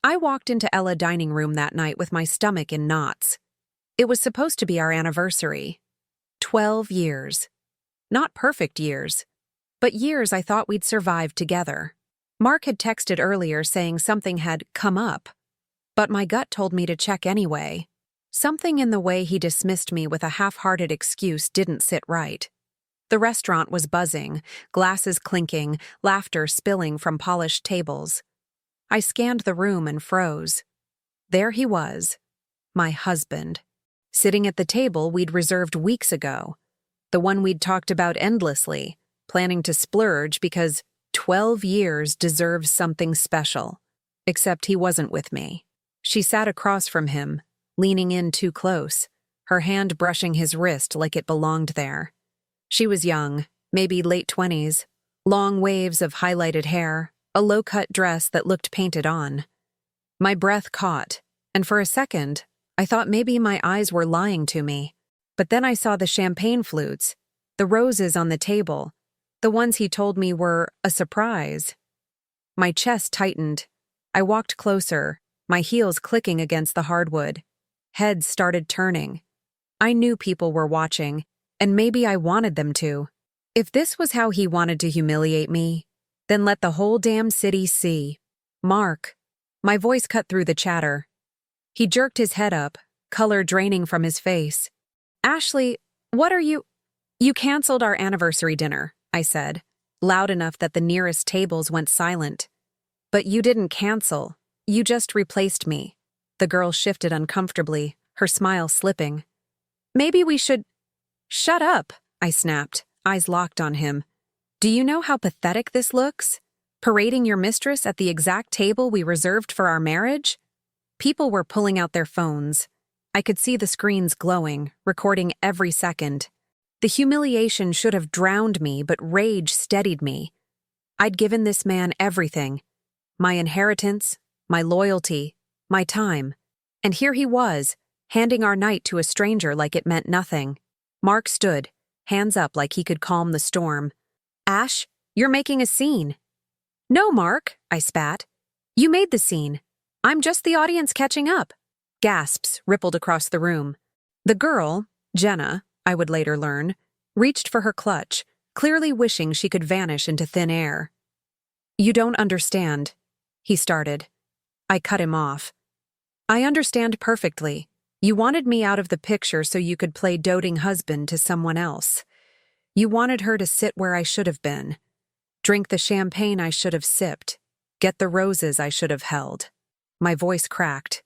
I walked into Ella's dining room that night with my stomach in knots. It was supposed to be our anniversary. 12 years. Not perfect years, but years I thought we'd survive together. Mark had texted earlier saying something had come up, but my gut told me to check anyway. Something in the way he dismissed me with a half-hearted excuse didn't sit right. The restaurant was buzzing, glasses clinking, laughter spilling from polished tables. I scanned the room and froze. There he was, my husband, sitting at the table we'd reserved weeks ago, the one we'd talked about endlessly, planning to splurge because 12 years deserves something special. Except he wasn't with me. She sat across from him, leaning in too close, her hand brushing his wrist like it belonged there. She was young, maybe late 20s, long waves of highlighted hair, a low-cut dress that looked painted on. My breath caught, and for a second, I thought maybe my eyes were lying to me. But then I saw the champagne flutes, the roses on the table, the ones he told me were a surprise. My chest tightened. I walked closer, my heels clicking against the hardwood. Heads started turning. I knew people were watching, and maybe I wanted them to. If this was how he wanted to humiliate me, then let the whole damn city see. Mark. My voice cut through the chatter. He jerked his head up, color draining from his face. Ashley, what are you— You canceled our anniversary dinner, I said, loud enough that the nearest tables went silent. But you didn't cancel. You just replaced me. The girl shifted uncomfortably, her smile slipping. Maybe we should— Shut up, I snapped, eyes locked on him. Do you know how pathetic this looks? Parading your mistress at the exact table we reserved for our marriage? People were pulling out their phones. I could see the screens glowing, recording every second. The humiliation should have drowned me, but rage steadied me. I'd given this man everything. My inheritance, my loyalty, my time. And here he was, handing our night to a stranger like it meant nothing. Mark stood, hands up like he could calm the storm. Ash, you're making a scene. No, Mark, I spat. You made the scene. I'm just the audience catching up. Gasps rippled across the room. The girl, Jenna, I would later learn, reached for her clutch, clearly wishing she could vanish into thin air. You don't understand, he started. I cut him off. I understand perfectly. You wanted me out of the picture so you could play doting husband to someone else. You wanted her to sit where I should have been, drink the champagne I should have sipped, get the roses I should have held. My voice cracked,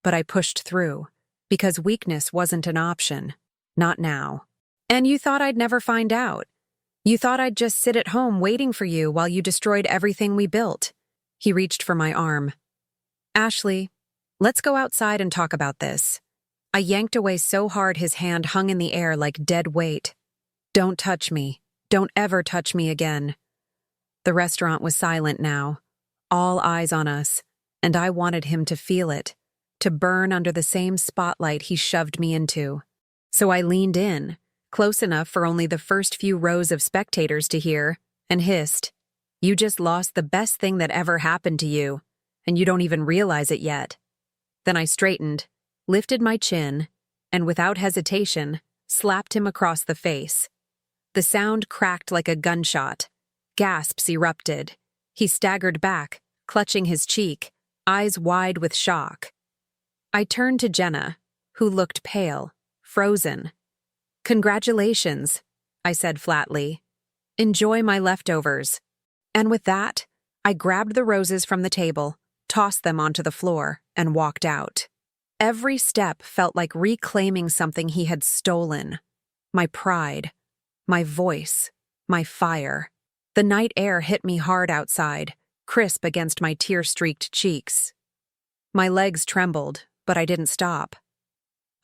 but I pushed through, because weakness wasn't an option. Not now. And you thought I'd never find out. You thought I'd just sit at home waiting for you while you destroyed everything we built. He reached for my arm. Ashley, let's go outside and talk about this. I yanked away so hard his hand hung in the air like dead weight. Don't touch me. Don't ever touch me again. The restaurant was silent now, all eyes on us, and I wanted him to feel it, to burn under the same spotlight he shoved me into. So I leaned in, close enough for only the first few rows of spectators to hear, and hissed, You just lost the best thing that ever happened to you, and you don't even realize it yet. Then I straightened, lifted my chin, and without hesitation, slapped him across the face. The sound cracked like a gunshot. Gasps erupted. He staggered back, clutching his cheek, eyes wide with shock. I turned to Jenna, who looked pale, frozen. Congratulations, I said flatly. Enjoy my leftovers. And with that, I grabbed the roses from the table, tossed them onto the floor, and walked out. Every step felt like reclaiming something he had stolen. My pride, my voice, my fire. The night air hit me hard outside, crisp against my tear-streaked cheeks. My legs trembled, but I didn't stop.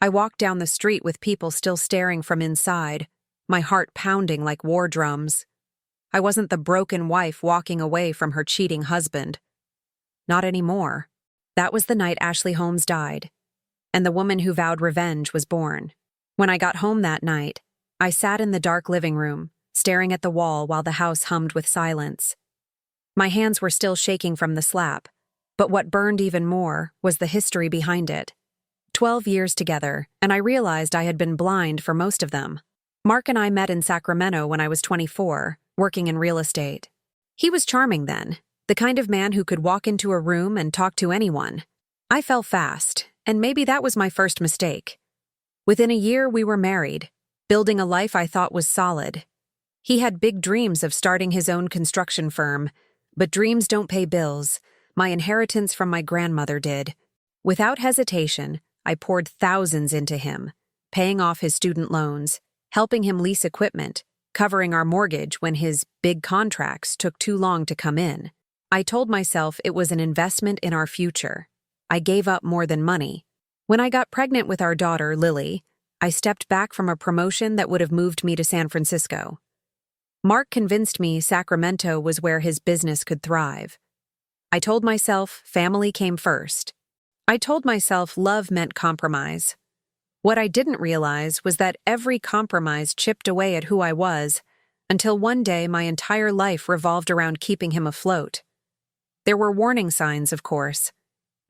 I walked down the street with people still staring from inside, my heart pounding like war drums. I wasn't the broken wife walking away from her cheating husband. Not anymore. That was the night Ashley Holmes died, and the woman who vowed revenge was born. When I got home that night, I sat in the dark living room, staring at the wall while the house hummed with silence. My hands were still shaking from the slap, But what burned even more was the history behind it. 12 years together, and I realized I had been blind for most of them. Mark and I met in Sacramento when I was 24, working in real estate. He was charming then, the kind of man who could walk into a room and talk to anyone. I fell fast, and maybe that was my first mistake. Within a year, we were married, building a life I thought was solid. He had big dreams of starting his own construction firm, but dreams don't pay bills. My inheritance from my grandmother did. Without hesitation, I poured thousands into him, paying off his student loans, helping him lease equipment, covering our mortgage when his big contracts took too long to come in. I told myself it was an investment in our future. I gave up more than money. When I got pregnant with our daughter, Lily, I stepped back from a promotion that would have moved me to San Francisco. Mark convinced me Sacramento was where his business could thrive. I told myself family came first. I told myself love meant compromise. What I didn't realize was that every compromise chipped away at who I was, until one day my entire life revolved around keeping him afloat. There were warning signs, of course.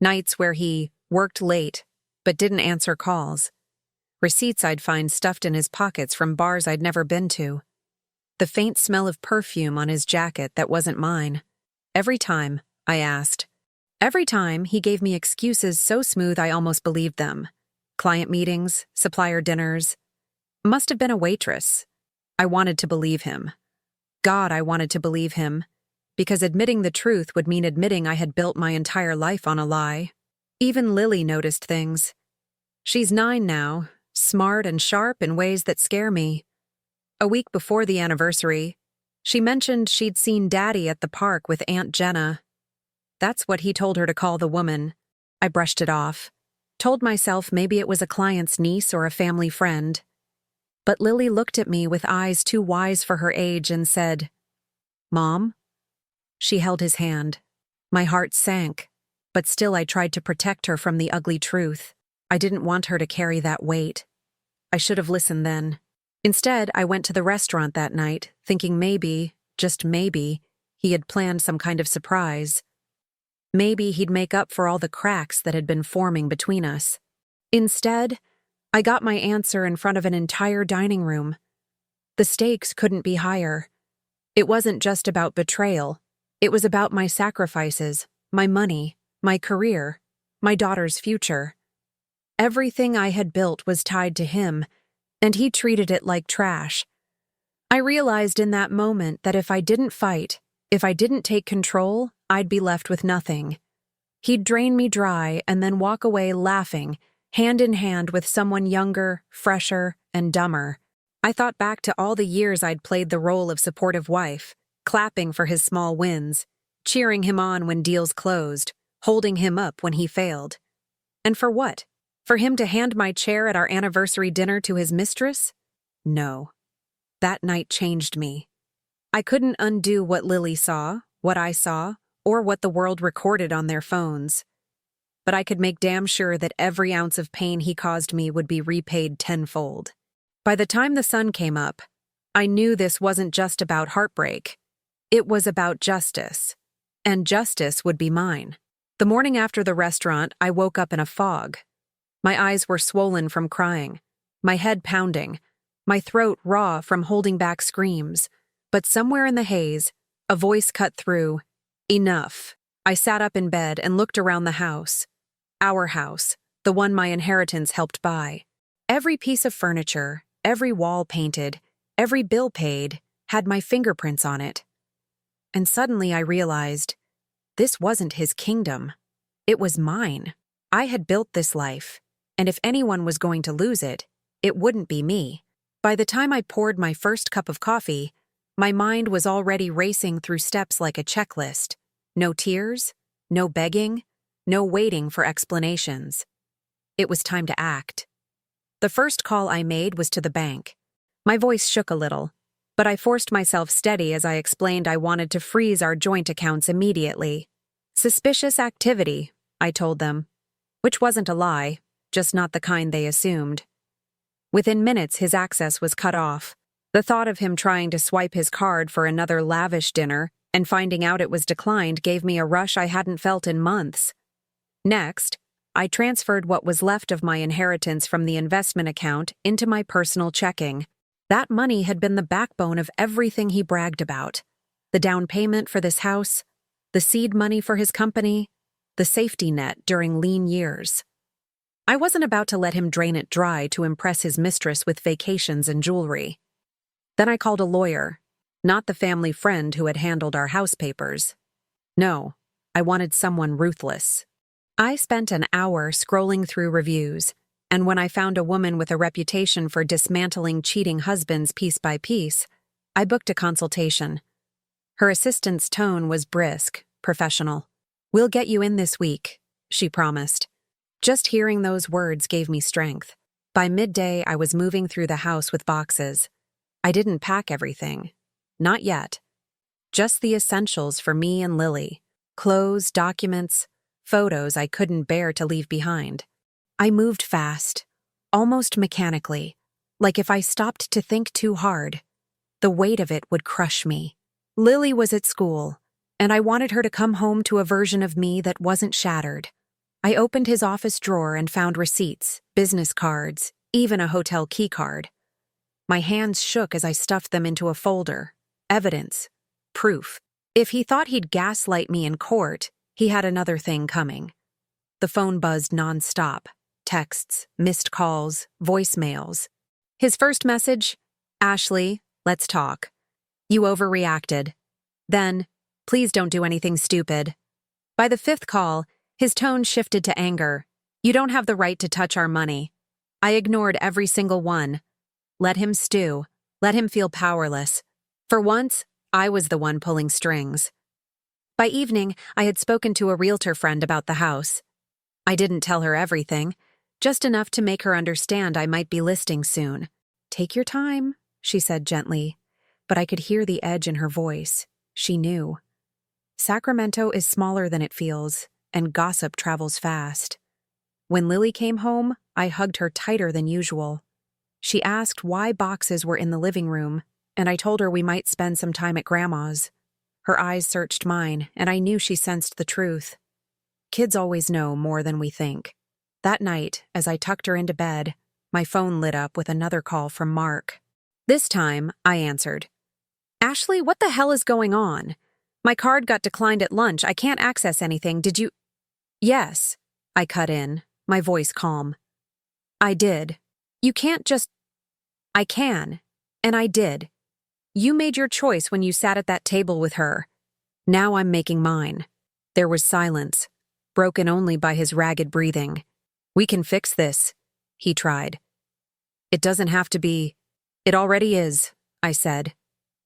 Nights where he worked late, but didn't answer calls. Receipts I'd find stuffed in his pockets from bars I'd never been to. The faint smell of perfume on his jacket that wasn't mine. Every time, I asked. Every time, he gave me excuses so smooth I almost believed them. Client meetings, supplier dinners. Must have been a waitress. I wanted to believe him. God, I wanted to believe him. Because admitting the truth would mean admitting I had built my entire life on a lie. Even Lily noticed things. She's 9 now, smart and sharp in ways that scare me. A week before the anniversary, she mentioned she'd seen Daddy at the park with Aunt Jenna. That's what he told her to call the woman. I brushed it off. Told myself maybe it was a client's niece or a family friend. But Lily looked at me with eyes too wise for her age and said, "Mom?" She held his hand. My heart sank, but still I tried to protect her from the ugly truth. I didn't want her to carry that weight. I should have listened then. Instead, I went to the restaurant that night, thinking maybe, just maybe, he had planned some kind of surprise. Maybe he'd make up for all the cracks that had been forming between us. Instead, I got my answer in front of an entire dining room. The stakes couldn't be higher. It wasn't just about betrayal. It was about my sacrifices, my money, my career, my daughter's future. Everything I had built was tied to him, and he treated it like trash. I realized in that moment that if I didn't fight, if I didn't take control, I'd be left with nothing. He'd drain me dry and then walk away laughing, hand in hand with someone younger, fresher, and dumber. I thought back to all the years I'd played the role of supportive wife, clapping for his small wins, cheering him on when deals closed, holding him up when he failed. And for what? For him to hand my chair at our anniversary dinner to his mistress? No. That night changed me. I couldn't undo what Lily saw, what I saw, or what the world recorded on their phones. But I could make damn sure that every ounce of pain he caused me would be repaid tenfold. By the time the sun came up, I knew this wasn't just about heartbreak. It was about justice. And justice would be mine. The morning after the restaurant, I woke up in a fog. My eyes were swollen from crying, my head pounding, my throat raw from holding back screams. But somewhere in the haze, a voice cut through. Enough. I sat up in bed and looked around the house. Our house, the one my inheritance helped buy. Every piece of furniture, every wall painted, every bill paid, had my fingerprints on it. And suddenly I realized, this wasn't his kingdom. It was mine. I had built this life, and if anyone was going to lose it, it wouldn't be me. By the time I poured my first cup of coffee, my mind was already racing through steps like a checklist. No tears, no begging, no waiting for explanations. It was time to act. The first call I made was to the bank. My voice shook a little, but I forced myself steady as I explained I wanted to freeze our joint accounts immediately. Suspicious activity, I told them, which wasn't a lie, just not the kind they assumed. Within minutes, his access was cut off. The thought of him trying to swipe his card for another lavish dinner and finding out it was declined gave me a rush I hadn't felt in months. Next, I transferred what was left of my inheritance from the investment account into my personal checking. That money had been the backbone of everything he bragged about. The down payment for this house, the seed money for his company, the safety net during lean years. I wasn't about to let him drain it dry to impress his mistress with vacations and jewelry. Then I called a lawyer, not the family friend who had handled our house papers. No, I wanted someone ruthless. I spent an hour scrolling through reviews, and when I found a woman with a reputation for dismantling cheating husbands piece by piece, I booked a consultation. Her assistant's tone was brisk, professional. "We'll get you in this week," she promised. Just hearing those words gave me strength. By midday, I was moving through the house with boxes. I didn't pack everything. Not yet. Just the essentials for me and Lily. Clothes, documents, photos I couldn't bear to leave behind. I moved fast, almost mechanically, like if I stopped to think too hard, the weight of it would crush me. Lily was at school, and I wanted her to come home to a version of me that wasn't shattered. I opened his office drawer and found receipts, business cards, even a hotel key card. My hands shook as I stuffed them into a folder. Evidence. Proof. If he thought he'd gaslight me in court, he had another thing coming. The phone buzzed nonstop. Texts, missed calls, voicemails. His first message, "Ashley, let's talk. You overreacted." Then, "Please don't do anything stupid." By the fifth call, his tone shifted to anger. "You don't have the right to touch our money." I ignored every single one. Let him stew. Let him feel powerless. For once, I was the one pulling strings. By evening, I had spoken to a realtor friend about the house. I didn't tell her everything, just enough to make her understand I might be listing soon. "Take your time," she said gently, but I could hear the edge in her voice. She knew. Sacramento is smaller than it feels, and gossip travels fast. When Lily came home, I hugged her tighter than usual. She asked why boxes were in the living room, and I told her we might spend some time at Grandma's. Her eyes searched mine, and I knew she sensed the truth. Kids always know more than we think. That night, as I tucked her into bed, my phone lit up with another call from Mark. This time, I answered. "Ashley, what the hell is going on? My card got declined at lunch. I can't access anything. Did you—" "Yes," I cut in, my voice calm. "I did. You can't just—" "I can. And I did. You made your choice when you sat at that table with her. Now I'm making mine." There was silence, broken only by his ragged breathing. "We can fix this," he tried. "It doesn't have to be—" "It already is," I said,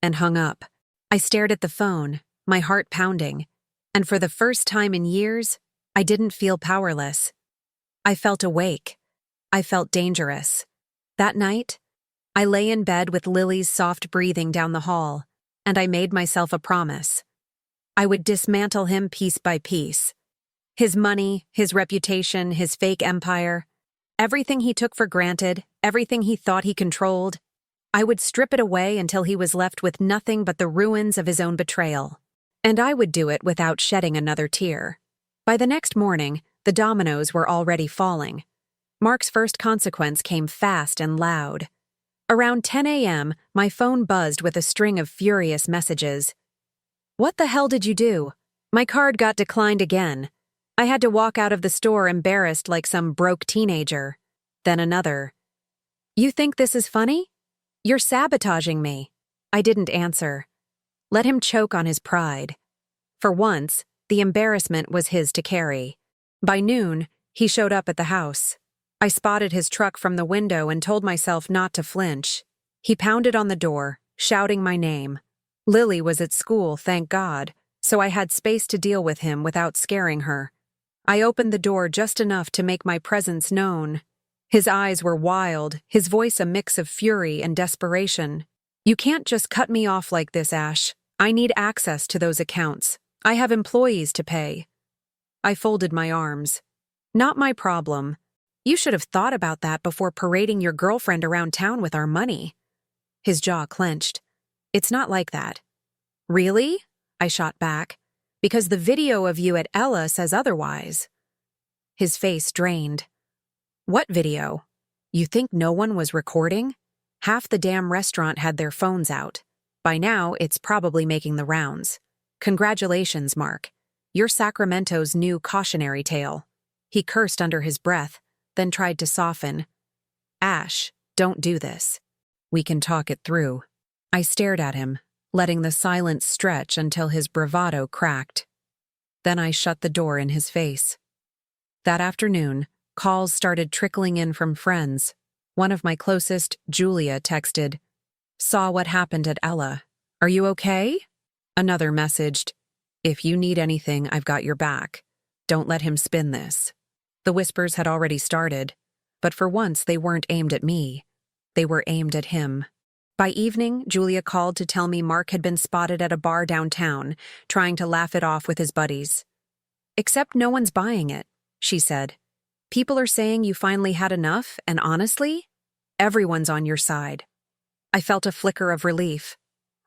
and hung up. I stared at the phone, my heart pounding, and for the first time in years, I didn't feel powerless. I felt awake. I felt dangerous. That night, I lay in bed with Lily's soft breathing down the hall, and I made myself a promise. I would dismantle him piece by piece. His money, his reputation, his fake empire, everything he took for granted, everything he thought he controlled, I would strip it away until he was left with nothing but the ruins of his own betrayal. And I would do it without shedding another tear. By the next morning, the dominoes were already falling. Mark's first consequence came fast and loud. Around 10 a.m., my phone buzzed with a string of furious messages. "What the hell did you do? My card got declined again. I had to walk out of the store embarrassed like some broke teenager." Then another. "You think this is funny? You're sabotaging me." I didn't answer. Let him choke on his pride. For once, the embarrassment was his to carry. By noon, he showed up at the house. I spotted his truck from the window and told myself not to flinch. He pounded on the door, shouting my name. Lily was at school, thank God, so I had space to deal with him without scaring her. I opened the door just enough to make my presence known. His eyes were wild, his voice a mix of fury and desperation. "You can't just cut me off like this, Ash. I need access to those accounts. I have employees to pay." I folded my arms. "Not my problem. You should have thought about that before parading your girlfriend around town with our money." His jaw clenched. "It's not like that." "Really?" I shot back, because the video of you at Ella says otherwise. His face drained. What video? You think no one was recording? Half the damn restaurant had their phones out. By now, it's probably making the rounds. Congratulations, Mark. You're Sacramento's new cautionary tale. He cursed under his breath, then tried to soften. Ash, don't do this. We can talk it through. I stared at him, letting the silence stretch until his bravado cracked. Then I shut the door in his face. That afternoon, calls started trickling in from friends. One of my closest, Julia, texted, "Saw what happened at Ella. Are you okay?" Another messaged, "If you need anything, I've got your back. Don't let him spin this." The whispers had already started, but for once they weren't aimed at me. They were aimed at him. By evening, Julia called to tell me Mark had been spotted at a bar downtown, trying to laugh it off with his buddies. "Except no one's buying it," she said. "People are saying you finally had enough, and honestly, everyone's on your side." I felt a flicker of relief.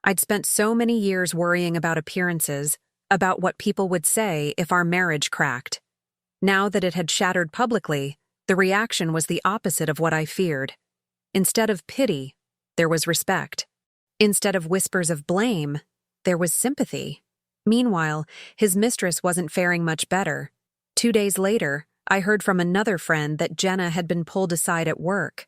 I'd spent so many years worrying about appearances, about what people would say if our marriage cracked. Now that it had shattered publicly, the reaction was the opposite of what I feared. Instead of pity, there was respect. Instead of whispers of blame, there was sympathy. Meanwhile, his mistress wasn't faring much better. 2 days later, I heard from another friend that Jenna had been pulled aside at work.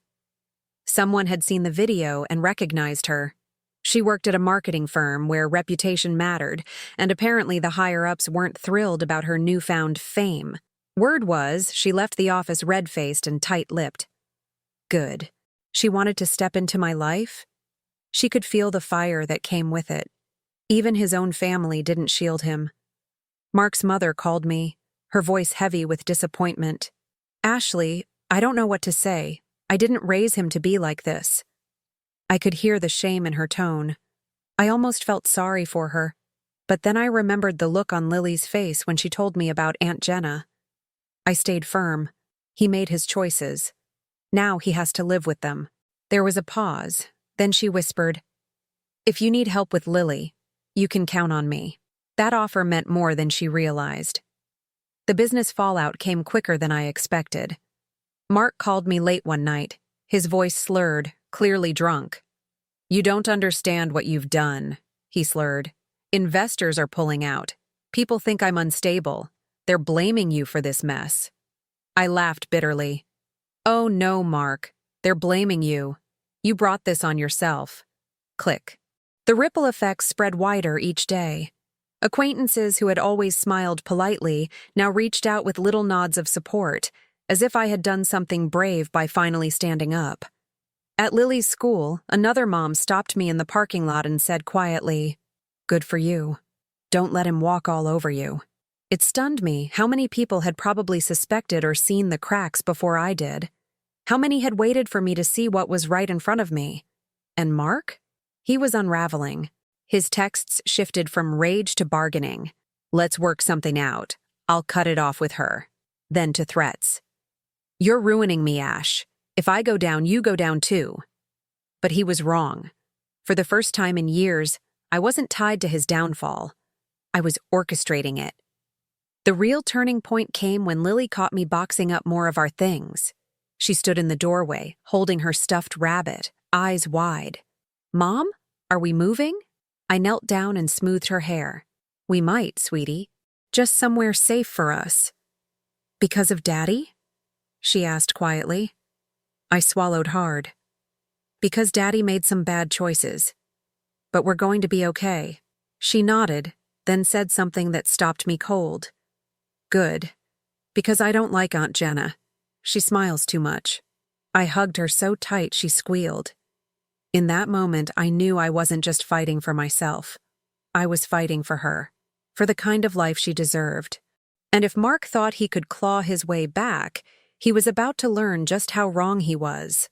Someone had seen the video and recognized her. She worked at a marketing firm where reputation mattered, and apparently the higher-ups weren't thrilled about her newfound fame. Word was she left the office red-faced and tight-lipped. Good. She wanted to step into my life? She could feel the fire that came with it. Even his own family didn't shield him. Mark's mother called me, her voice heavy with disappointment. "Ashley, I don't know what to say. I didn't raise him to be like this." I could hear the shame in her tone. I almost felt sorry for her, but then I remembered the look on Lily's face when she told me about Aunt Jenna. I stayed firm. He made his choices. Now he has to live with them. There was a pause. Then she whispered, "If you need help with Lily, you can count on me." That offer meant more than she realized. The business fallout came quicker than I expected. Mark called me late one night, his voice slurred, clearly drunk. "You don't understand what you've done," he slurred. "Investors are pulling out. People think I'm unstable. They're blaming you for this mess." I laughed bitterly. "Oh no, Mark. They're blaming you. You brought this on yourself." Click. The ripple effects spread wider each day. Acquaintances who had always smiled politely now reached out with little nods of support, as if I had done something brave by finally standing up. At Lily's school, another mom stopped me in the parking lot and said quietly, "Good for you. Don't let him walk all over you." It stunned me how many people had probably suspected or seen the cracks before I did. How many had waited for me to see what was right in front of me? And Mark? He was unraveling. His texts shifted from rage to bargaining. "Let's work something out. I'll cut it off with her." Then to threats. "You're ruining me, Ash. If I go down, you go down too." But he was wrong. For the first time in years, I wasn't tied to his downfall. I was orchestrating it. The real turning point came when Lily caught me boxing up more of our things. She stood in the doorway, holding her stuffed rabbit, eyes wide. "Mom, are we moving?" I knelt down and smoothed her hair. "We might, sweetie. Just somewhere safe for us." "Because of Daddy?" she asked quietly. I swallowed hard. "Because Daddy made some bad choices. But we're going to be okay." She nodded, then said something that stopped me cold. "Good. Because I don't like Aunt Jenna. She smiles too much." I hugged her so tight she squealed. In that moment, I knew I wasn't just fighting for myself. I was fighting for her, for the kind of life she deserved. And if Mark thought he could claw his way back, he was about to learn just how wrong he was.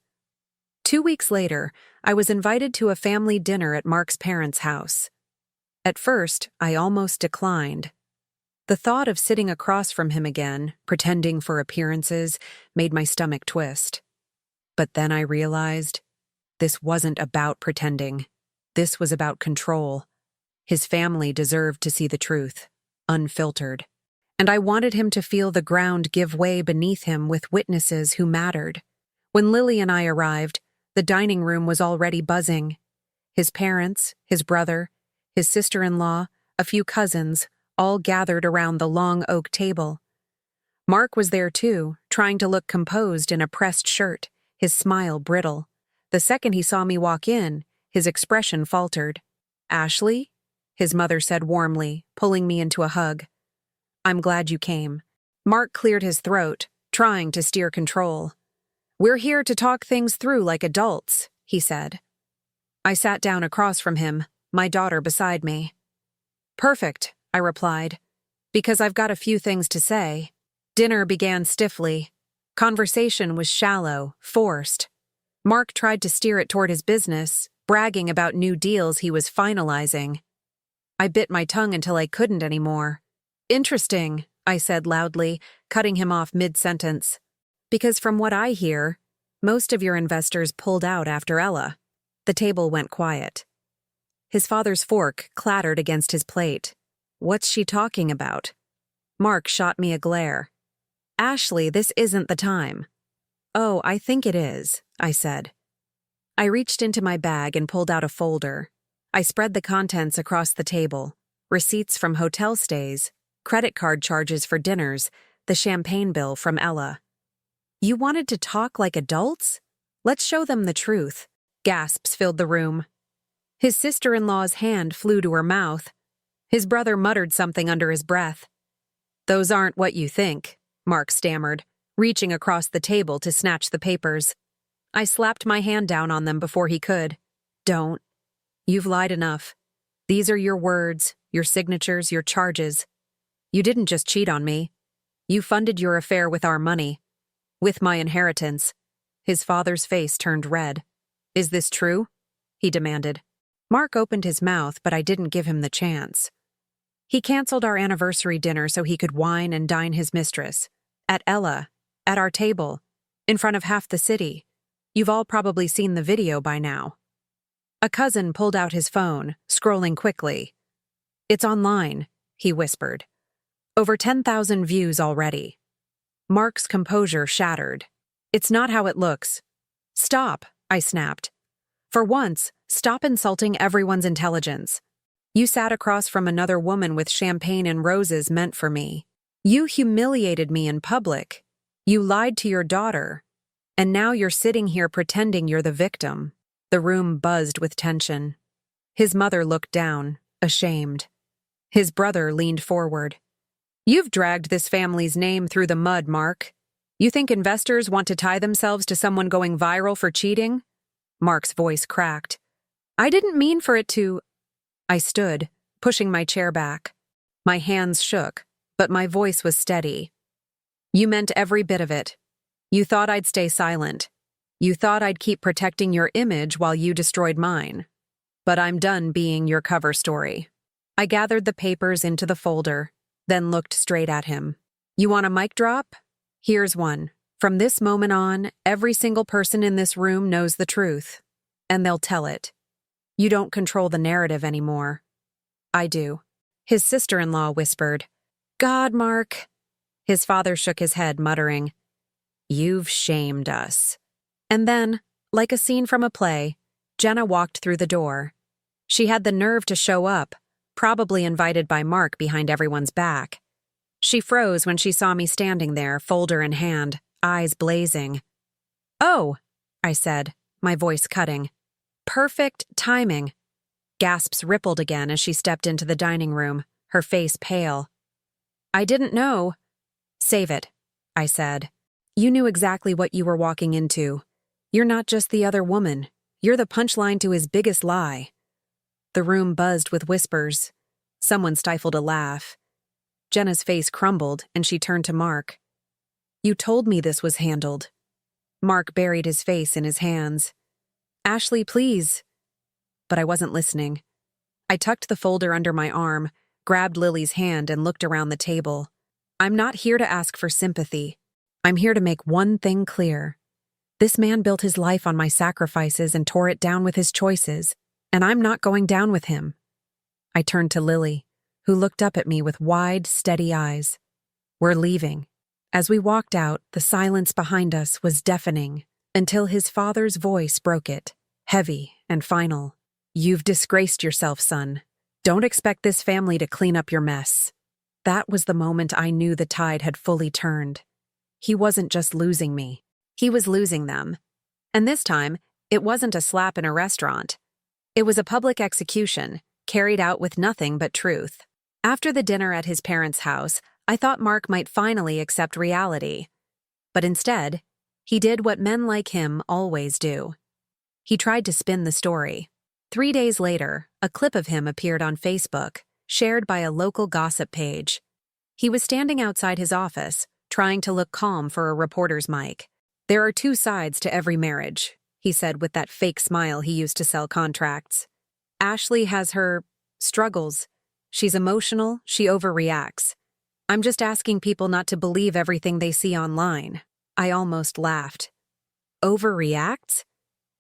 2 weeks later, I was invited to a family dinner at Mark's parents' house. At first, I almost declined. The thought of sitting across from him again, pretending for appearances, made my stomach twist. But then I realized this wasn't about pretending. This was about control. His family deserved to see the truth, unfiltered. And I wanted him to feel the ground give way beneath him with witnesses who mattered. When Lily and I arrived, the dining room was already buzzing. His parents, his brother, his sister-in-law, a few cousins, all gathered around the long oak table. Mark was there too, trying to look composed in a pressed shirt, his smile brittle. The second he saw me walk in, his expression faltered. "Ashley?" his mother said warmly, pulling me into a hug. "I'm glad you came." Mark cleared his throat, trying to steer control. "We're here to talk things through like adults," he said. I sat down across from him, my daughter beside me. "Perfect," I replied, "because I've got a few things to say." Dinner began stiffly. Conversation was shallow, forced. Mark tried to steer it toward his business, bragging about new deals he was finalizing. I bit my tongue until I couldn't anymore. "Interesting," I said loudly, cutting him off mid-sentence. "Because from what I hear, most of your investors pulled out after Ella." The table went quiet. His father's fork clattered against his plate. "What's she talking about?" Mark shot me a glare. "Ashley, this isn't the time." "Oh, I think it is," I said. I reached into my bag and pulled out a folder. I spread the contents across the table: receipts from hotel stays, credit card charges for dinners, the champagne bill from Ella. "You wanted to talk like adults? Let's show them the truth." Gasps filled the room. His sister-in-law's hand flew to her mouth. His brother muttered something under his breath. "Those aren't what you think," Mark stammered, reaching across the table to snatch the papers. I slapped my hand down on them before he could. "Don't. You've lied enough. These are your words, your signatures, your charges. You didn't just cheat on me. You funded your affair with our money. With my inheritance." His father's face turned red. "Is this true?" he demanded. Mark opened his mouth, but I didn't give him the chance. He canceled our anniversary dinner so he could wine and dine his mistress. At Ella, at our table, in front of half the city. You've all probably seen the video by now. A cousin pulled out his phone, scrolling quickly. "It's online," he whispered. "Over 10,000 views already." Mark's composure shattered. "It's not how it looks." "Stop," I snapped. "For once, stop insulting everyone's intelligence. You sat across from another woman with champagne and roses meant for me. You humiliated me in public. You lied to your daughter. And now you're sitting here pretending you're the victim." The room buzzed with tension. His mother looked down, ashamed. His brother leaned forward. "You've dragged this family's name through the mud, Mark. You think investors want to tie themselves to someone going viral for cheating?" Mark's voice cracked. "I didn't mean for it to—" I stood, pushing my chair back. My hands shook, but my voice was steady. "You meant every bit of it. You thought I'd stay silent. You thought I'd keep protecting your image while you destroyed mine. But I'm done being your cover story." I gathered the papers into the folder, then looked straight at him. "You want a mic drop? Here's one. From this moment on, every single person in this room knows the truth. And they'll tell it. You don't control the narrative anymore. I do." His sister-in-law whispered, "God, Mark." His father shook his head, muttering, "You've shamed us." And then, like a scene from a play, Jenna walked through the door. She had the nerve to show up, probably invited by Mark behind everyone's back. She froze when she saw me standing there, folder in hand, eyes blazing. "Oh," I said, my voice cutting. "Perfect timing." Gasps rippled again as she stepped into the dining room, her face pale. "I didn't know." "Save it," I said. "You knew exactly what you were walking into. You're not just the other woman. You're the punchline to his biggest lie." The room buzzed with whispers. Someone stifled a laugh. Jenna's face crumbled, and she turned to Mark. "You told me this was handled." Mark buried his face in his hands. "Ashley, please." But I wasn't listening. I tucked the folder under my arm, grabbed Lily's hand, and looked around the table. "I'm not here to ask for sympathy. I'm here to make one thing clear. This man built his life on my sacrifices and tore it down with his choices, and I'm not going down with him. I turned to Lily, who looked up at me with wide, steady eyes. We're leaving. As we walked out, the silence behind us was deafening, until his father's voice broke it, heavy and final. You've disgraced yourself, son. Don't expect this family to clean up your mess. That was the moment I knew the tide had fully turned. He wasn't just losing me. He was losing them. And this time, it wasn't a slap in a restaurant. It was a public execution, carried out with nothing but truth. After the dinner at his parents' house, I thought Mark might finally accept reality. But instead, he did what men like him always do. He tried to spin the story. 3 days later, a clip of him appeared on Facebook, shared by a local gossip page. He was standing outside his office, trying to look calm for a reporter's mic. There are 2 sides to every marriage, he said with that fake smile he used to sell contracts. Ashley has her struggles. She's emotional, she overreacts. I'm just asking people not to believe everything they see online. I almost laughed. Overreacts?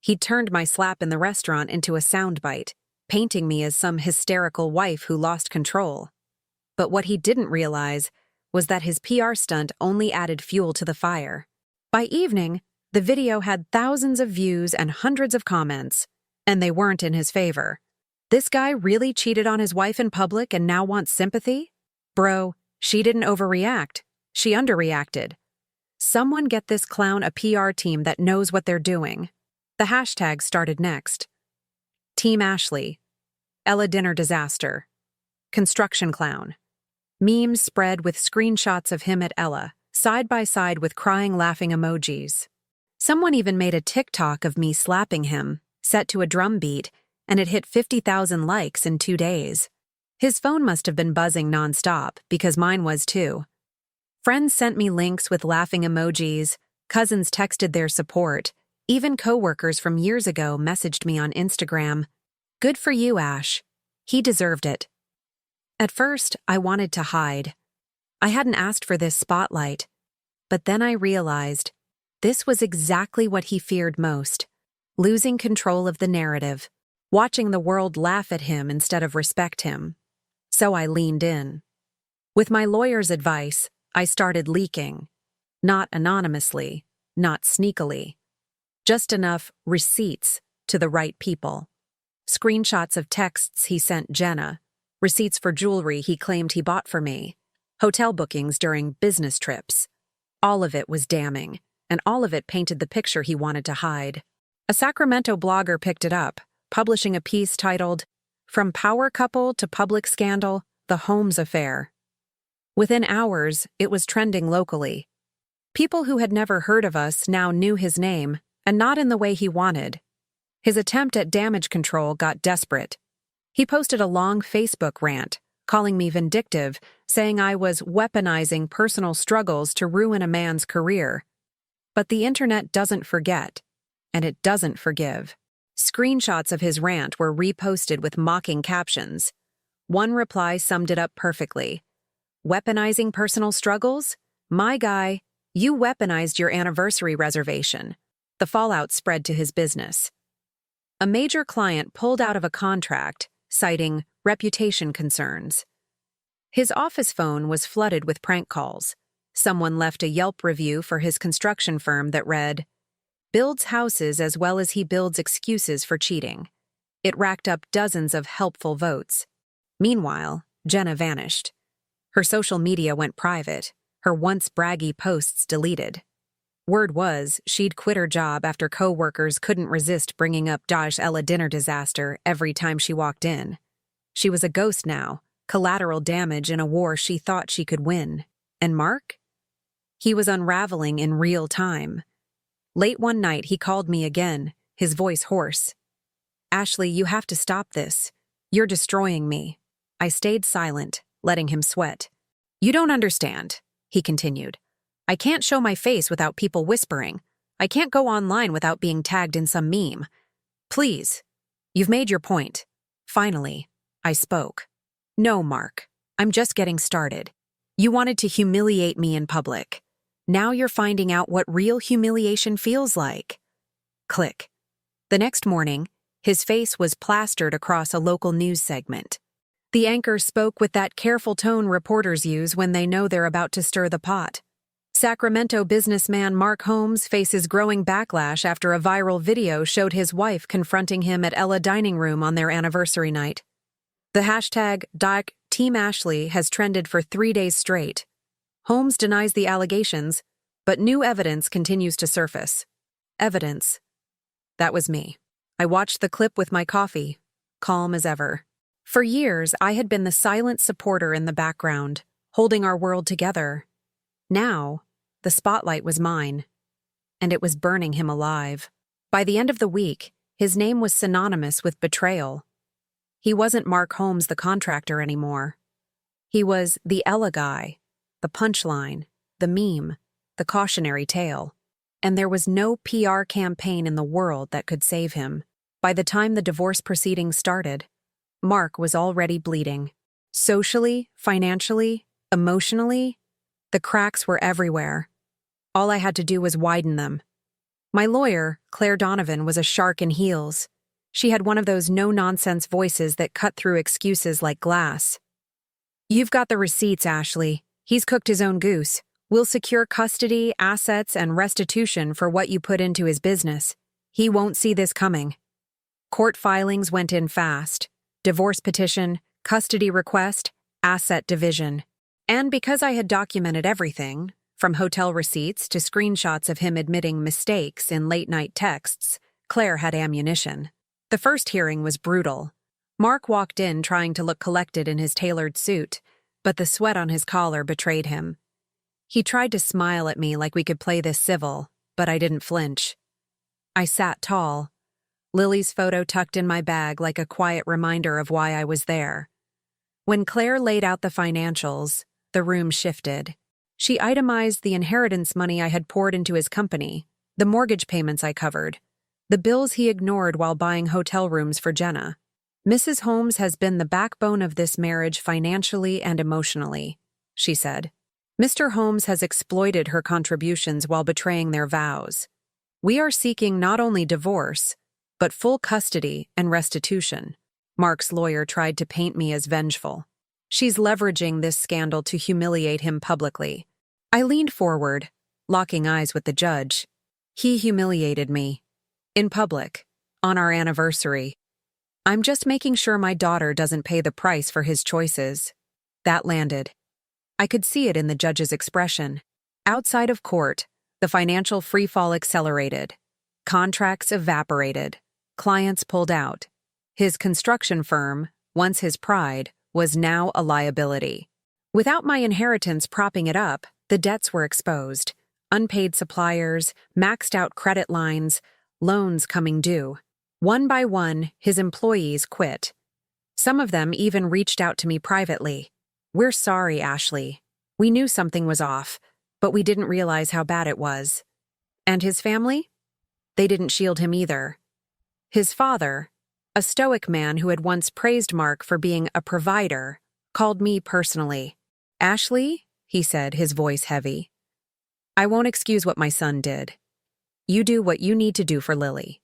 He turned my slap in the restaurant into a soundbite, painting me as some hysterical wife who lost control. But what he didn't realize was that his PR stunt only added fuel to the fire. By evening, the video had thousands of views and hundreds of comments, and they weren't in his favor. This guy really cheated on his wife in public and now wants sympathy? Bro, she didn't overreact. She underreacted. Someone get this clown a PR team that knows what they're doing. The hashtag started next. Team Ashley. Ella dinner disaster. Construction clown. Memes spread with screenshots of him at Ella, side by side with crying laughing emojis. Someone even made a TikTok of me slapping him, set to a drum beat, and it hit 50,000 likes in 2 days. His phone must have been buzzing nonstop, because mine was too. Friends sent me links with laughing emojis, cousins texted their support, even coworkers from years ago messaged me on Instagram. Good for you, Ash. He deserved it. At first, I wanted to hide. I hadn't asked for this spotlight. But then I realized this was exactly what he feared most, losing control of the narrative, watching the world laugh at him instead of respect him. So I leaned in. With my lawyer's advice, I started leaking. Not anonymously, not sneakily. Just enough receipts to the right people. Screenshots of texts he sent Jenna, receipts for jewelry he claimed he bought for me, hotel bookings during business trips. All of it was damning, and all of it painted the picture he wanted to hide. A Sacramento blogger picked it up, publishing a piece titled, "From Power Couple to Public Scandal, The Holmes Affair." Within hours, it was trending locally. People who had never heard of us now knew his name, and not in the way he wanted. His attempt at damage control got desperate. He posted a long Facebook rant, calling me vindictive, saying I was weaponizing personal struggles to ruin a man's career. But the internet doesn't forget, and it doesn't forgive. Screenshots of his rant were reposted with mocking captions. One reply summed it up perfectly. Weaponizing personal struggles? My guy, you weaponized your anniversary reservation. The fallout spread to his business. A major client pulled out of a contract, citing reputation concerns. His office phone was flooded with prank calls. Someone left a Yelp review for his construction firm that read, "Builds houses as well as he builds excuses for cheating." It racked up dozens of helpful votes. Meanwhile, Jenna vanished. Her social media went private, her once braggy posts deleted. Word was she'd quit her job after co-workers couldn't resist bringing up Josh Ella dinner disaster every time she walked in. She was a ghost now, collateral damage in a war she thought she could win. And Mark? He was unraveling in real time. Late one night, he called me again, his voice hoarse. "Ashley, you have to stop this. You're destroying me." I stayed silent, letting him sweat. "You don't understand," he continued. "I can't show my face without people whispering. I can't go online without being tagged in some meme. Please, you've made your point." Finally, I spoke. "No, Mark, I'm just getting started. You wanted to humiliate me in public. Now you're finding out what real humiliation feels like." Click. The next morning, his face was plastered across a local news segment. The anchor spoke with that careful tone reporters use when they know they're about to stir the pot. Sacramento businessman Mark Holmes faces growing backlash after a viral video showed his wife confronting him at Ella dining room on their anniversary night. The hashtag #TeamAshley has trended for 3 days straight. Holmes denies the allegations, but new evidence continues to surface. Evidence. That was me. I watched the clip with my coffee, calm as ever. For years, I had been the silent supporter in the background, holding our world together. Now, the spotlight was mine, and it was burning him alive. By the end of the week, his name was synonymous with betrayal. He wasn't Mark Holmes the contractor anymore. He was the Ella guy, the punchline, the meme, the cautionary tale. And there was no PR campaign in the world that could save him. By the time the divorce proceedings started, Mark was already bleeding. Socially, financially, emotionally, the cracks were everywhere. All I had to do was widen them. My lawyer, Claire Donovan, was a shark in heels. She had one of those no-nonsense voices that cut through excuses like glass. "You've got the receipts, Ashley. He's cooked his own goose. We'll secure custody, assets, and restitution for what you put into his business. He won't see this coming." Court filings went in fast. Divorce petition, custody request, asset division. And because I had documented everything, from hotel receipts to screenshots of him admitting mistakes in late-night texts, Claire had ammunition. The first hearing was brutal. Mark walked in trying to look collected in his tailored suit, but the sweat on his collar betrayed him. He tried to smile at me like we could play this civil, but I didn't flinch. I sat tall, Lily's photo tucked in my bag like a quiet reminder of why I was there. When Claire laid out the financials, the room shifted. She itemized the inheritance money I had poured into his company, the mortgage payments I covered, the bills he ignored while buying hotel rooms for Jenna. "Mrs. Holmes has been the backbone of this marriage financially and emotionally," she said. "Mr. Holmes has exploited her contributions while betraying their vows. We are seeking not only divorce, but full custody and restitution." Mark's lawyer tried to paint me as vengeful. "She's leveraging this scandal to humiliate him publicly." I leaned forward, locking eyes with the judge. He humiliated me. In public, on our anniversary. "I'm just making sure my daughter doesn't pay the price for his choices." That landed. I could see it in the judge's expression. Outside of court, the financial freefall accelerated. Contracts evaporated. Clients pulled out. His construction firm, once his pride, was now a liability. Without my inheritance propping it up, the debts were exposed. Unpaid suppliers, maxed out credit lines, loans coming due. One by one, his employees quit. Some of them even reached out to me privately. "We're sorry, Ashley. We knew something was off, but we didn't realize how bad it was." And his family? They didn't shield him either. His father, a stoic man who had once praised Mark for being a provider, called me personally. "Ashley," he said, his voice heavy, "I won't excuse what my son did. You do what you need to do for Lily.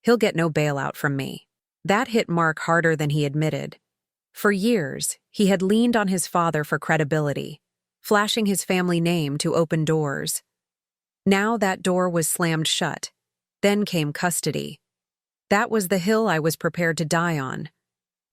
He'll get no bailout from me." That hit Mark harder than he admitted. For years, he had leaned on his father for credibility, flashing his family name to open doors. Now that door was slammed shut. Then came custody. That was the hill I was prepared to die on.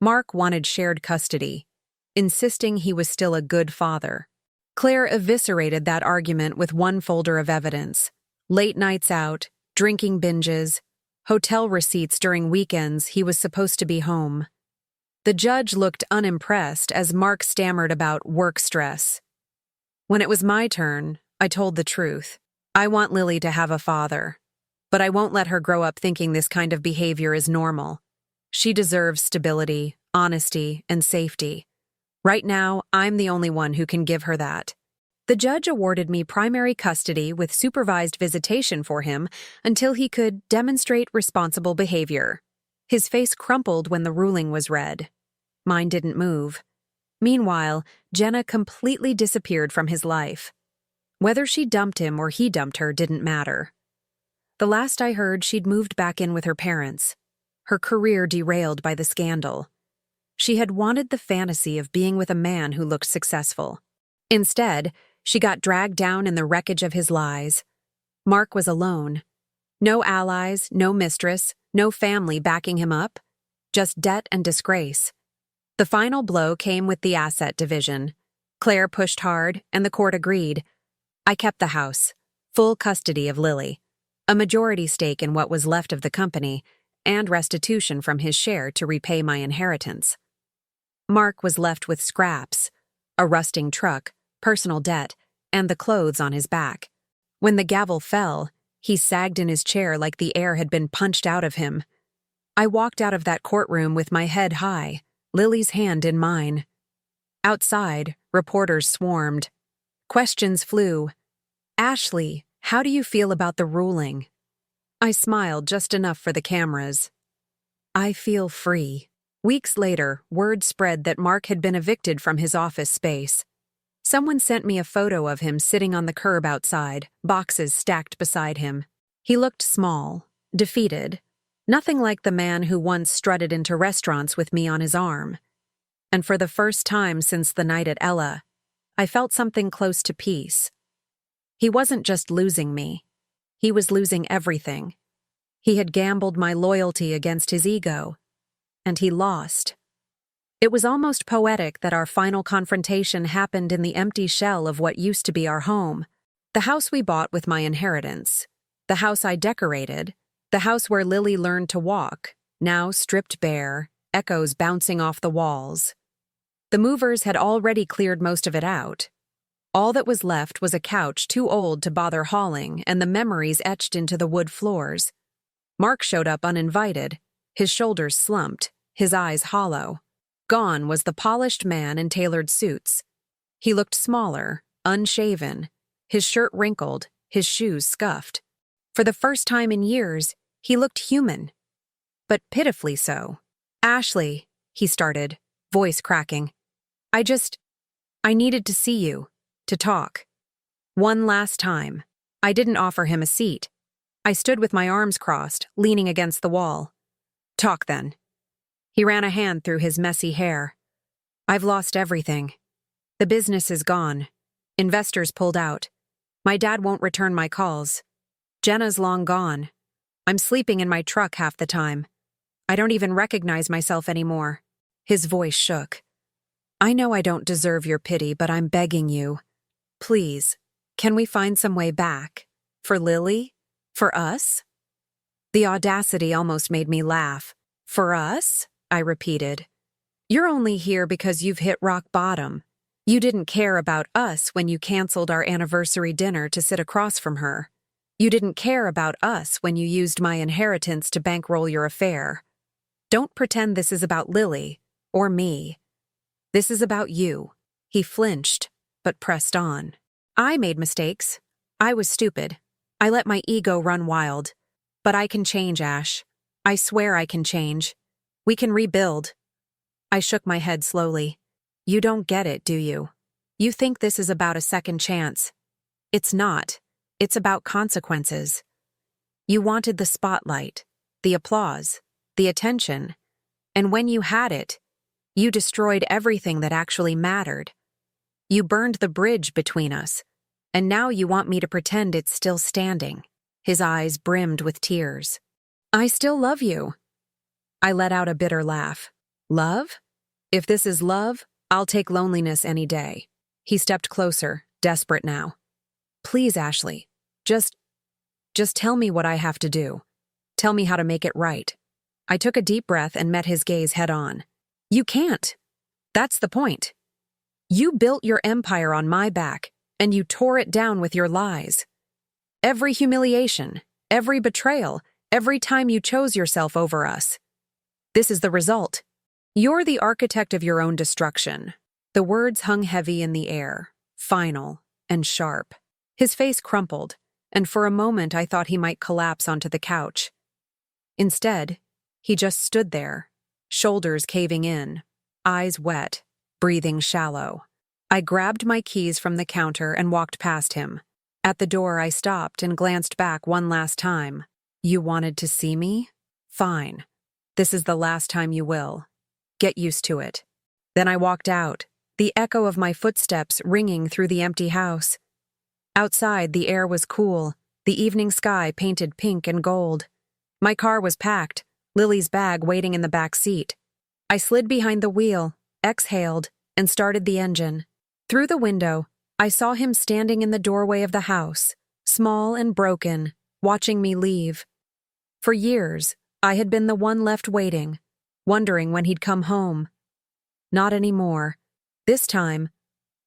Mark wanted shared custody, insisting he was still a good father. Claire eviscerated that argument with one folder of evidence: late nights out, drinking binges, hotel receipts during weekends he was supposed to be home. The judge looked unimpressed as Mark stammered about work stress. When it was my turn, I told the truth. "I want Lily to have a father, but I won't let her grow up thinking this kind of behavior is normal. She deserves stability, honesty, and safety. Right now, I'm the only one who can give her that." The judge awarded me primary custody with supervised visitation for him until he could demonstrate responsible behavior. His face crumpled when the ruling was read. Mine didn't move. Meanwhile, Jenna completely disappeared from his life. Whether she dumped him or he dumped her didn't matter. The last I heard, she'd moved back in with her parents, her career derailed by the scandal. She had wanted the fantasy of being with a man who looked successful. Instead, she got dragged down in the wreckage of his lies. Mark was alone. No allies, no mistress, no family backing him up. Just debt and disgrace. The final blow came with the asset division. Claire pushed hard, and the court agreed. I kept the house, full custody of Lily, a majority stake in what was left of the company, and restitution from his share to repay my inheritance. Mark was left with scraps, a rusting truck, personal debt, and the clothes on his back. When the gavel fell, he sagged in his chair like the air had been punched out of him. I walked out of that courtroom with my head high, Lily's hand in mine. Outside, reporters swarmed. Questions flew. Ashley, how do you feel about the ruling? I smiled just enough for the cameras. I feel free. Weeks later, word spread that Mark had been evicted from his office space. Someone sent me a photo of him sitting on the curb outside, boxes stacked beside him. He looked small, defeated, nothing like the man who once strutted into restaurants with me on his arm. And for the first time since the night at Ella, I felt something close to peace. He wasn't just losing me. He was losing everything. He had gambled my loyalty against his ego, and he lost. It was almost poetic that our final confrontation happened in the empty shell of what used to be our home, the house we bought with my inheritance, the house I decorated, the house where Lily learned to walk, now stripped bare, echoes bouncing off the walls. The movers had already cleared most of it out. All that was left was a couch too old to bother hauling and the memories etched into the wood floors. Mark showed up uninvited, his shoulders slumped, his eyes hollow. Gone was the polished man in tailored suits. He looked smaller, unshaven, his shirt wrinkled, his shoes scuffed. For the first time in years, he looked human, but pitifully so. Ashley, he started, voice cracking. I needed to see you, to talk. One last time. I didn't offer him a seat. I stood with my arms crossed, leaning against the wall. Talk then. He ran a hand through his messy hair. I've lost everything. The business is gone. Investors pulled out. My dad won't return my calls. Jenna's long gone. I'm sleeping in my truck half the time. I don't even recognize myself anymore. His voice shook. I know I don't deserve your pity, but I'm begging you. Please, can we find some way back? For Lily? For us? The audacity almost made me laugh. For us? I repeated. You're only here because you've hit rock bottom. You didn't care about us when you canceled our anniversary dinner to sit across from her. You didn't care about us when you used my inheritance to bankroll your affair. Don't pretend this is about Lily, or me. This is about you. He flinched, but pressed on. I made mistakes. I was stupid. I let my ego run wild. But I can change, Ash. I swear I can change. We can rebuild. I shook my head slowly. You don't get it, do you? You think this is about a second chance. It's not. It's about consequences. You wanted the spotlight, the applause, the attention. And when you had it, you destroyed everything that actually mattered. You burned the bridge between us, and now you want me to pretend it's still standing. His eyes brimmed with tears. I still love you. I let out a bitter laugh. Love? If this is love, I'll take loneliness any day. He stepped closer, desperate now. Please, Ashley, just tell me what I have to do. Tell me how to make it right. I took a deep breath and met his gaze head on. You can't. That's the point. You built your empire on my back, and you tore it down with your lies. Every humiliation, every betrayal, every time you chose yourself over us. This is the result. You're the architect of your own destruction. The words hung heavy in the air, final and sharp. His face crumpled, and for a moment I thought he might collapse onto the couch. Instead, he just stood there, shoulders caving in, eyes wet, breathing shallow. I grabbed my keys from the counter and walked past him. At the door, I stopped and glanced back one last time. You wanted to see me? Fine. This is the last time you will. Get used to it. Then I walked out, the echo of my footsteps ringing through the empty house. Outside, the air was cool, the evening sky painted pink and gold. My car was packed, Lily's bag waiting in the back seat. I slid behind the wheel, exhaled, and started the engine. Through the window, I saw him standing in the doorway of the house, small and broken, watching me leave. For years, I had been the one left waiting, wondering when he'd come home. Not anymore. This time,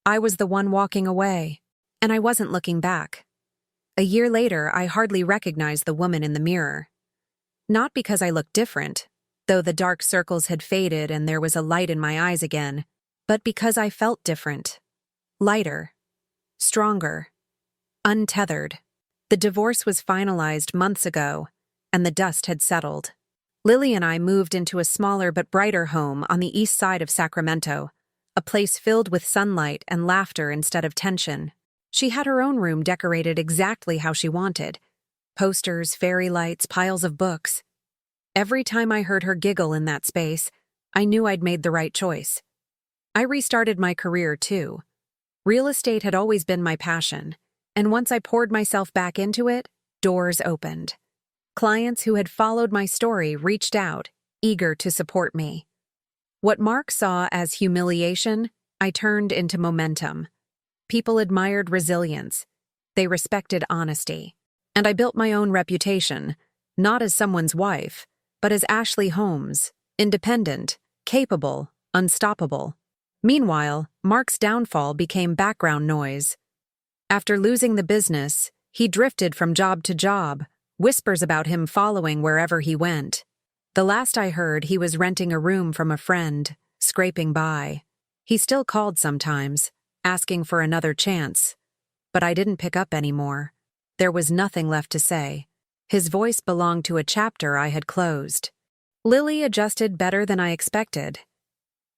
I was the one walking away, and I wasn't looking back. A year later, I hardly recognized the woman in the mirror. Not because I looked different, though the dark circles had faded and there was a light in my eyes again, but because I felt different. Lighter. Stronger. Untethered. The divorce was finalized months ago, and the dust had settled. Lily and I moved into a smaller but brighter home on the east side of Sacramento, a place filled with sunlight and laughter instead of tension. She had her own room decorated exactly how she wanted. Posters, fairy lights, piles of books. Every time I heard her giggle in that space, I knew I'd made the right choice. I restarted my career, too. Real estate had always been my passion, and once I poured myself back into it, doors opened. Clients who had followed my story reached out, eager to support me. What Mark saw as humiliation, I turned into momentum. People admired resilience. They respected honesty. And I built my own reputation, not as someone's wife, but as Ashley Holmes, independent, capable, unstoppable. Meanwhile, Mark's downfall became background noise. After losing the business, he drifted from job to job, whispers about him following wherever he went. The last I heard, he was renting a room from a friend, scraping by. He still called sometimes, asking for another chance. But I didn't pick up anymore. There was nothing left to say. His voice belonged to a chapter I had closed. Lily adjusted better than I expected.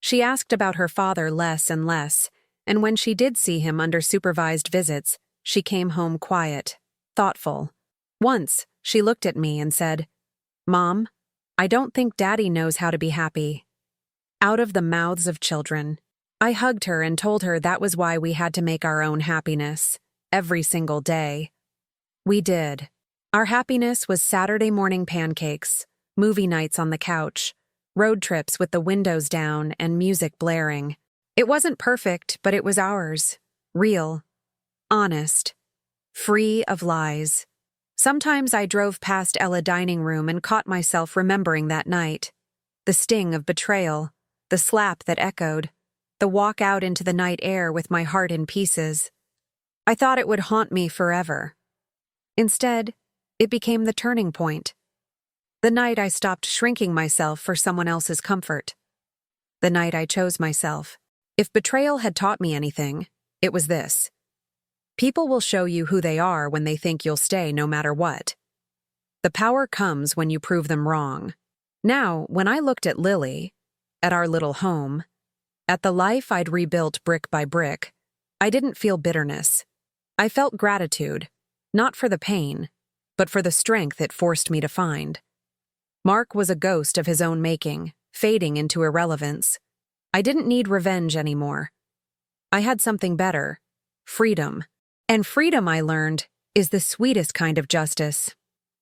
She asked about her father less and less, and when she did see him under supervised visits, she came home quiet, thoughtful. Once, she looked at me and said, "Mom, I don't think Daddy knows how to be happy." Out of the mouths of children. I hugged her and told her that was why we had to make our own happiness, every single day. We did. Our happiness was Saturday morning pancakes, movie nights on the couch, road trips with the windows down and music blaring. It wasn't perfect, but it was ours. Real. Honest. Free of lies. Sometimes I drove past Ella dining room and caught myself remembering that night. The sting of betrayal, the slap that echoed, the walk out into the night air with my heart in pieces. I thought it would haunt me forever. Instead, it became the turning point. The night I stopped shrinking myself for someone else's comfort. The night I chose myself. If betrayal had taught me anything, it was this. People will show you who they are when they think you'll stay no matter what. The power comes when you prove them wrong. Now, when I looked at Lily, at our little home, at the life I'd rebuilt brick by brick, I didn't feel bitterness. I felt gratitude, not for the pain, but for the strength it forced me to find. Mark was a ghost of his own making, fading into irrelevance. I didn't need revenge anymore. I had something better, freedom. And freedom, I learned, is the sweetest kind of justice.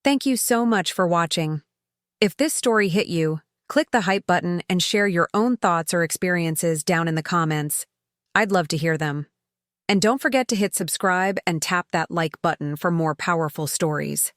Thank you so much for watching. If this story hit you, click the hype button and share your own thoughts or experiences down in the comments. I'd love to hear them. And don't forget to hit subscribe and tap that like button for more powerful stories.